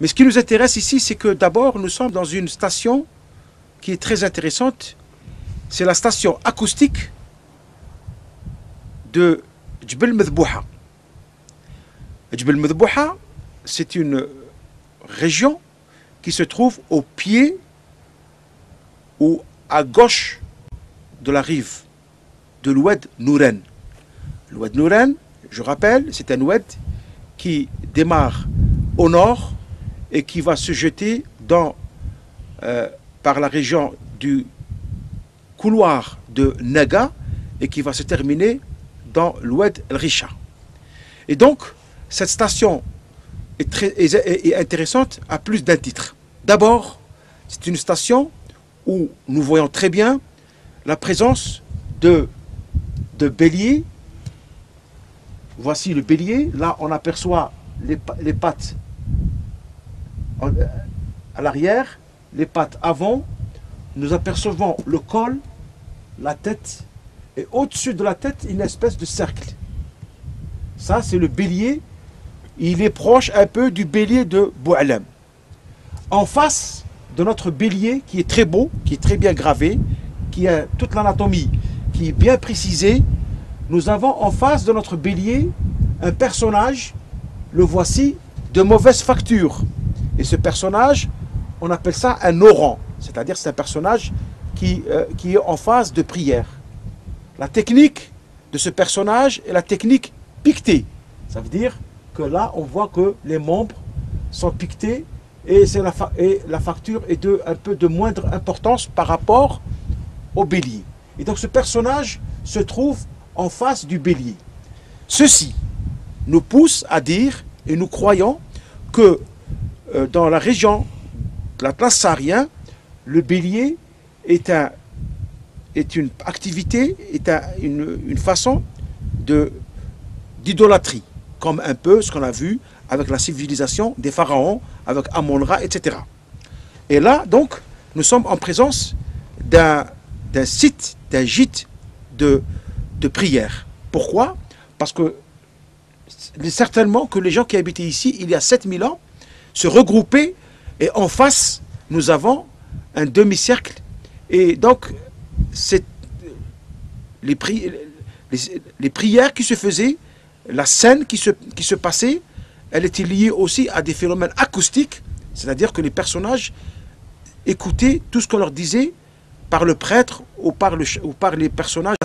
Mais ce qui nous intéresse ici, c'est que d'abord, nous sommes dans une station qui est très intéressante. C'est la station acoustique de Djbel Medbouha. Djbel Medbouha, c'est une région qui se trouve au pied ou à gauche de la rive de l'oued Nouren. L'oued Nouren, je rappelle, c'est un oued qui démarre au nord et qui va se jeter par la région du couloir de Naga et qui va se terminer dans l'oued El Richa. Et donc, cette station est intéressante à plus d'un titre. D'abord, c'est une station où nous voyons très bien la présence de béliers. Voici le bélier. Là, on aperçoit les pattes à l'arrière, les pattes avant. Nous apercevons le col, la tête, et au-dessus de la tête, une espèce de cercle. Ça, c'est le bélier. Il est proche un peu du bélier de Boualem. En face de notre bélier, qui est très beau, qui est très bien gravé, qui a toute l'anatomie qui est bien précisée, nous avons en face de notre bélier un personnage, le voici, de mauvaise facture. Et ce personnage, on appelle ça un oran, c'est-à-dire c'est un personnage qui est en phase de prière. La technique de ce personnage est la technique piquetée. Ça veut dire que là, on voit que les membres sont piquetés et la facture est un peu de moindre importance par rapport au bélier. Et donc ce personnage se trouve en face du bélier. Ceci nous pousse à dire, et nous croyons, que dans la région de l'Atlas saharien, le bélier est une activité, une façon d'idolâtrie, comme un peu ce qu'on a vu avec la civilisation des pharaons, avec Amon-Ra, etc. Et là, donc, nous sommes en présence d'un site, d'un gîte de prière. Pourquoi? Parce que certainement que les gens qui habitaient ici, il y a 7000 ans, se regroupaient et en face, nous avons un demi-cercle. Et donc, les prières qui se faisaient, la scène qui se passait, elle était liée aussi à des phénomènes acoustiques, c'est-à-dire que les personnages écoutaient tout ce qu'on leur disait par le prêtre ou par les personnages.